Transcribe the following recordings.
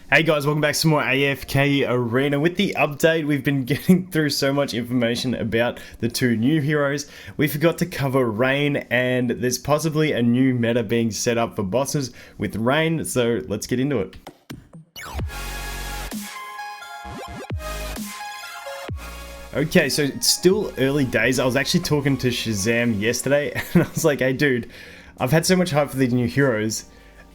Hey guys, welcome back to some more AFK Arena. With the update, we've been getting through so much information about the two new heroes. We forgot to cover Raine, and there's possibly a new meta being set up for bosses with Raine, so let's get into it. Okay, so it's still early days. I was actually talking to Shazam yesterday, and I was like, hey dude, I've had so much hype for these new heroes.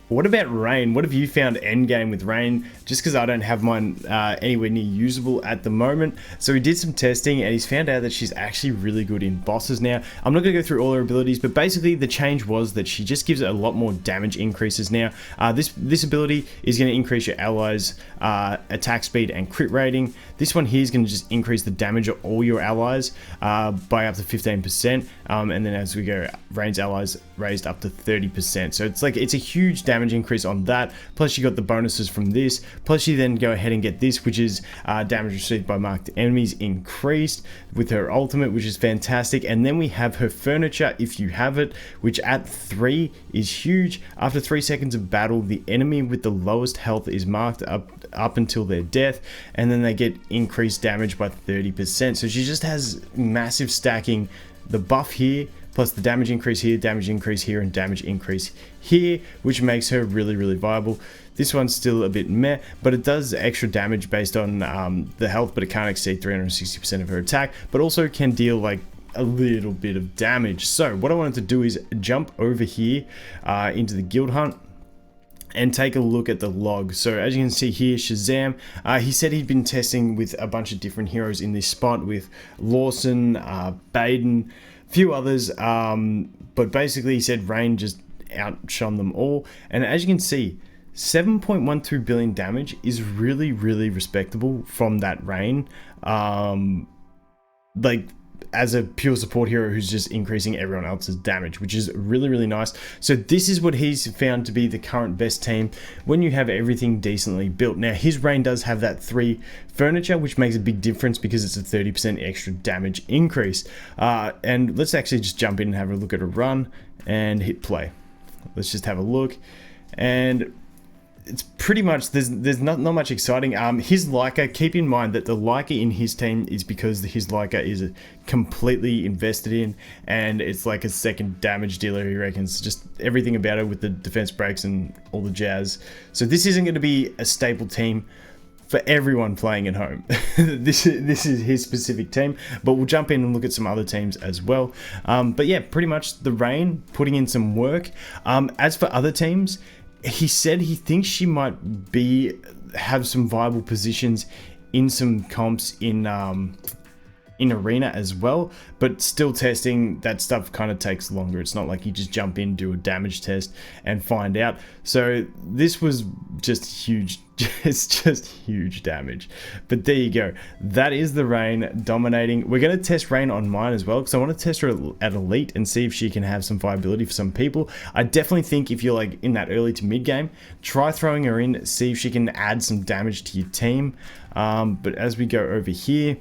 What about Raine? What have you found endgame with Raine? Just because I don't have mine anywhere near usable at the moment. So he did some testing and he's found out that she's actually really good in bosses now. I'm not going to go through all her abilities, but basically the change was that she just gives a lot more damage increases now. This ability is going to increase your allies' attack speed and crit rating. This one here is going to just increase the damage of all your allies by up to 15%. And then as we go, Raine's allies raised up to 30%. So it's a huge damage increase on that, plus you got the bonuses from this, plus you then go ahead and get this, which is damage received by marked enemies increased with her ultimate, which is fantastic. And then we have her furniture, if you have it, which at 3 is huge. After 3 seconds of battle, the enemy with the lowest health is marked up until their death, and then they get increased damage by 30%. So she just has massive stacking. The buff here, plus the damage increase here, damage increase here, and damage increase here, which makes her really, really viable. This one's still a bit meh, but it does extra damage based on the health, but it can't exceed 360% of her attack, but also can deal like a little bit of damage. So what I wanted to do is jump over here into the guild hunt and take a look at the log. So as you can see here, Shazam, he said he'd been testing with a bunch of different heroes in this spot with Lawson, Baden, few others, but basically he said Raine just outshone them all. And as you can see, 7.12 billion damage is really, really respectable from that Raine. Like, as a pure support hero who's just increasing everyone else's damage, which is really, really nice. So this is what he's found to be the current best team when you have everything decently built. Now his Raine does have that 3 furniture, which makes a big difference because it's a 30% extra damage increase. And let's actually just jump in and have a look at a run and hit play. Let's just have a look, and it's pretty much, there's not much exciting. His Leica, keep in mind that the Leica in his team is because his Leica is completely invested in, and it's like a second damage dealer, he reckons. Just everything about it with the defense breaks and all the jazz. So this isn't going to be a staple team for everyone playing at home. This is his specific team, but we'll jump in and look at some other teams as well. But yeah, pretty much the Raine putting in some work. As for other teams, he said he thinks she might have some viable positions in some comps in Arena as well, but still testing that stuff kind of takes longer. It's not like you just jump in, do a damage test and find out. So this was just huge. It's just huge damage. But there you go. That is the Raine dominating. We're going to test Raine on mine as well, because I want to test her at Elite and see if she can have some viability for some people. I definitely think if you're like in that early to mid game, try throwing her in, see if she can add some damage to your team. But as we go over here,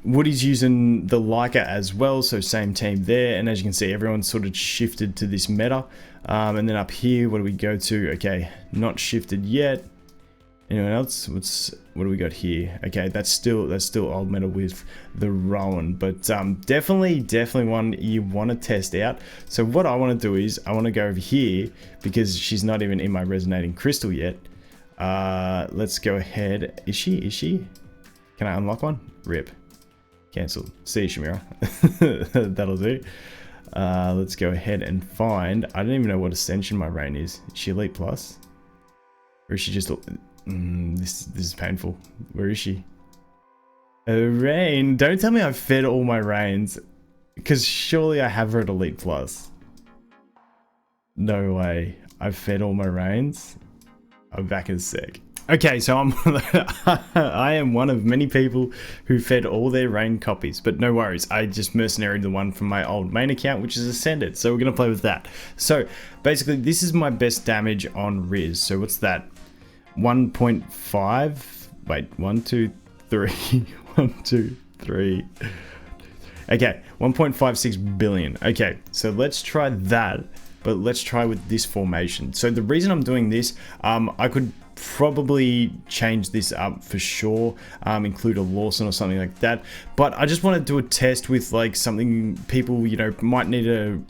Woody's using the Leica as well, so same team there. And as you can see, everyone's sort of shifted to this meta. And then up here, what do we go to? Okay, not shifted yet. Anyone else? What do we got here? Okay, that's still old meta with the Rowan, but definitely one you want to test out. So what I want to do is I want to go over here because she's not even in my resonating crystal yet. Let's go ahead. Is she? Can I unlock one? Rip. Cancel. See you, Shamira. That'll do. Let's go ahead and find... I don't even know what Ascension my Raine is. Is she Elite Plus? Or is she just... this is painful. Where is she? Raine. Don't tell me I've fed all my Raines. Because surely I have her at Elite Plus. No way. I've fed all my Raines. I'm back in a sec. Okay, so I am one of many people who fed all their Raine copies, but no worries. I just mercenaried the one from my old main account, which is Ascended, so we're going to play with that. So basically, this is my best damage on Riz. So what's that? 1.5? Wait, 1, 2, 3. 1, 2, 3. Okay, 1.56 billion. Okay, so let's try that. but let's try with this formation. So the reason I'm doing this, I could probably change this up for sure, include a Lawson or something like that, but I just want to do a test with like something people, you know, might need a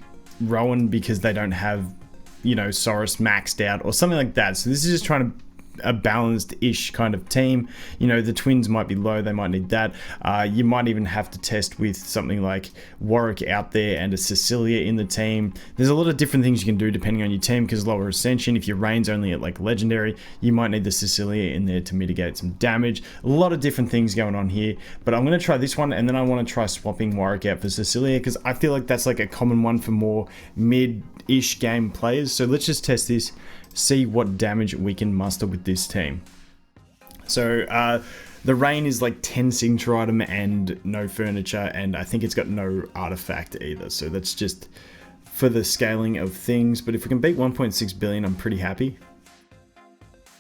Rowan because they don't have, you know, Saurus maxed out or something like that. So this is just trying to a balanced-ish kind of team. You know, the twins might be low, they might need that. You might even have to test with something like Warwick out there and a Cecilia in the team. There's a lot of different things you can do depending on your team, because lower ascension, if your Raine's only at like legendary, you might need the Cecilia in there to mitigate some damage. A lot of different things going on here, but I'm going to try this one, and then I want to try swapping Warwick out for Cecilia, because I feel like that's like a common one for more mid-ish game players. So let's just test this, see what damage we can muster with this team. So the Raine is like 10 signature item and no furniture, and I think it's got no artifact either, so that's just for the scaling of things. But if we can beat 1.6 billion, I'm pretty happy.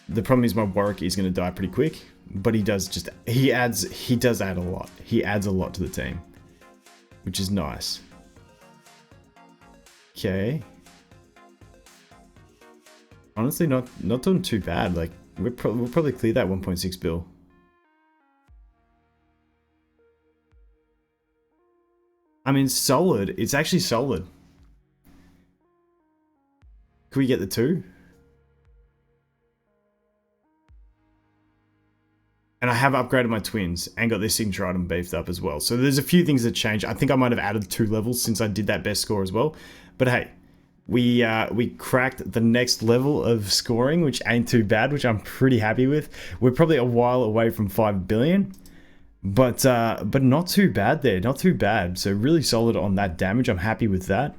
The problem is my Warwick is going to die pretty quick, but he does add a lot. He adds a lot to the team, which is nice. Okay. Honestly, not doing too bad. Like, we'll probably clear that 1.6 bill. I mean, solid. It's actually solid. Could we get the 2? And I have upgraded my twins and got this signature item beefed up as well. So there's a few things that change. I think I might have added 2 levels since I did that best score as well. But hey, we cracked the next level of scoring, which ain't too bad, which I'm pretty happy with. We're probably a while away from 5 billion, but not too bad there, not too bad. So really solid on that damage. I'm happy with that.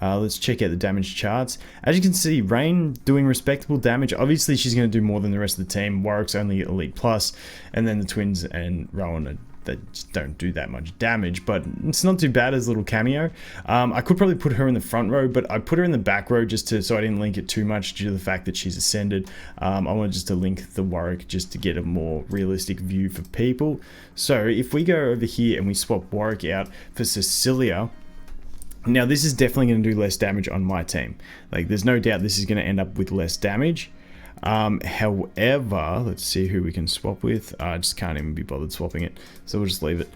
Let's check out the damage charts. As you can see, Raine doing respectable damage. Obviously, she's going to do more than the rest of the team. Warwick's only Elite Plus, and then the twins and Rowan that just don't do that much damage, but it's not too bad as a little cameo. I could probably put her in the front row, but I put her in the back row just so I didn't link it too much due to the fact that she's ascended. I wanted just to link the Warwick just to get a more realistic view for people. So if we go over here and we swap Warwick out for Cecilia, now this is definitely going to do less damage on my team. Like, there's no doubt this is going to end up with less damage. However, let's see who we can swap with. I just can't even be bothered swapping it, so we'll just leave it.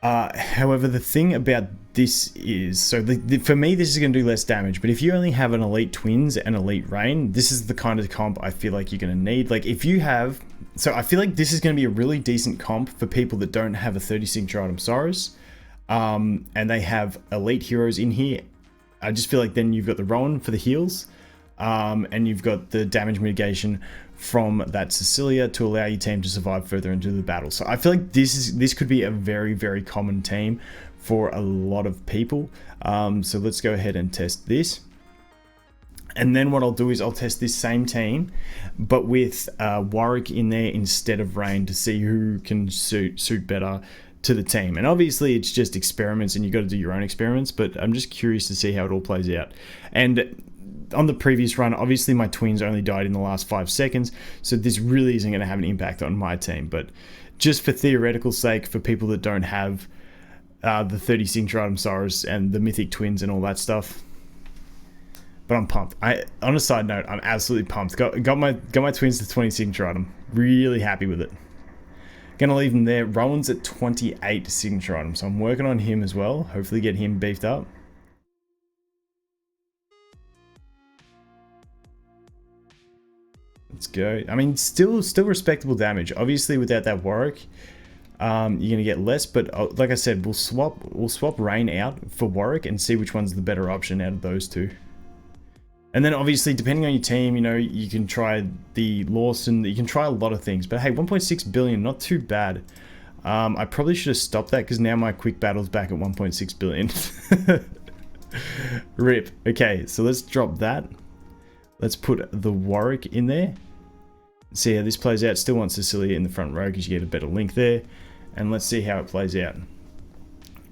However, the thing about this is, so for me this is going to do less damage, but if you only have an Elite Twins and Elite Raine, this is the kind of comp I feel like you're going to need. Like, if you have, so I feel like this is going to be a really decent comp for people that don't have a 30 signature item Saurus, and they have Elite heroes in here. I just feel like then you've got the Rowan for the heals, and you've got the damage mitigation from that Cecilia to allow your team to survive further into the battle. So I feel like this could be a very, very common team for a lot of people. So let's go ahead and test this. And then what I'll do is I'll test this same team, but with Warwick in there instead of Raine, to see who can suit better to the team. And obviously it's just experiments and you got to do your own experiments, but I'm just curious to see how it all plays out. And on the previous run, obviously my twins only died in the last 5 seconds, so this really isn't going to have an impact on my team. But just for theoretical sake, for people that don't have the 30 signature item Saurus and the mythic twins and all that stuff, but I'm pumped. On a side note, I'm absolutely pumped. Got my twins to 20 signature item. Really happy with it. Gonna leave them there. Rowan's at 28 signature items, so I'm working on him as well. Hopefully get him beefed up. Let's go. I mean, still respectable damage. Obviously, without that Warwick, you're gonna get less. But like I said, we'll swap Raine out for Warwick and see which one's the better option out of those two. And then obviously, depending on your team, you know, you can try the Lawson. You can try a lot of things. But hey, 1.6 billion, not too bad. I probably should have stopped that because now my quick battle's back at 1.6 billion. Rip. Okay, so let's drop that. Let's put the Warwick in there. See how this plays out. Still want Cecilia in the front row because you get a better link there. And let's see how it plays out.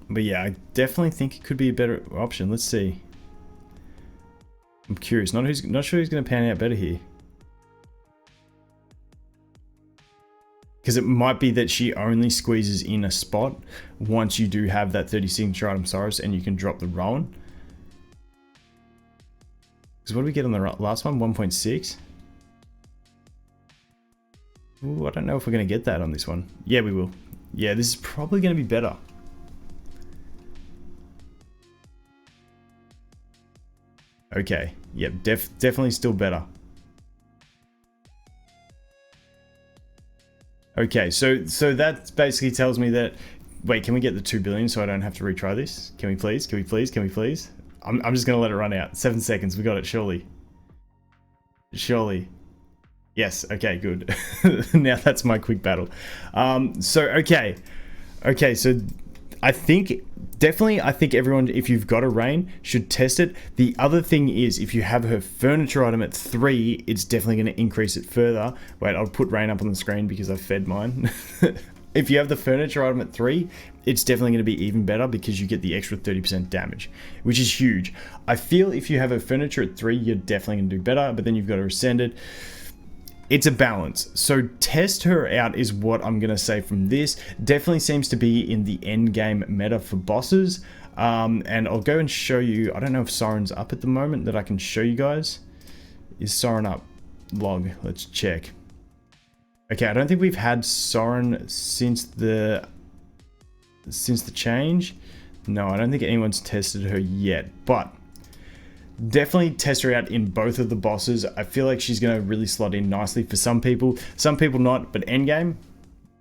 But yeah, I definitely think it could be a better option. Let's see. I'm curious. Not sure who's going to pan out better here. Because it might be that she only squeezes in a spot once you do have that 30 signature item Saurus and you can drop the Rowan. Because what did we get on the last one? 1.6. Ooh, I don't know if we're going to get that on this one. Yeah, we will. Yeah, this is probably going to be better. Okay. Yep, definitely still better. Okay, so that basically tells me that... Wait, can we get the 2 billion so I don't have to retry this? Can we please? Can we please? Can we please? I'm just going to let it run out. 7 seconds. We got it, surely. Surely. Yes, okay, good. Now that's my quick battle. Okay, so I think everyone, if you've got a Raine, should test it. The other thing is, if you have her furniture item at 3, it's definitely going to increase it further. Wait, I'll put Raine up on the screen because I've fed mine. If you have the furniture item at 3, it's definitely going to be even better because you get the extra 30% damage, which is huge. I feel if you have a furniture at 3, you're definitely going to do better, but then you've got to ascend it. It's a balance. So test her out is what I'm going to say from this. Definitely seems to be in the end game meta for bosses. And I'll go and show you. I don't know if Soren's up at the moment that I can show you guys. Is Soren up? Log. Let's check. Okay, I don't think we've had Soren since the change. No, I don't think anyone's tested her yet, but definitely test her out in both of the bosses. I feel like she's going to really slot in nicely for some people not, but endgame,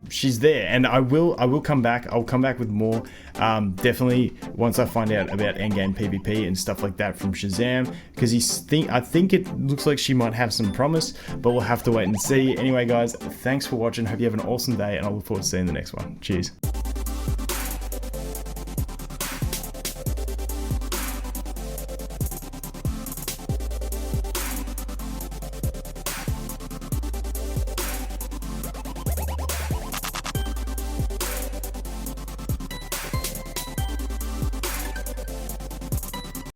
she's there. And I will come back. I'll come back with more, definitely once I find out about endgame PvP and stuff like that from Shazam, because I think it looks like she might have some promise, but we'll have to wait and see. Anyway, guys, thanks for watching. Hope you have an awesome day, and I look forward to seeing the next one. Cheers.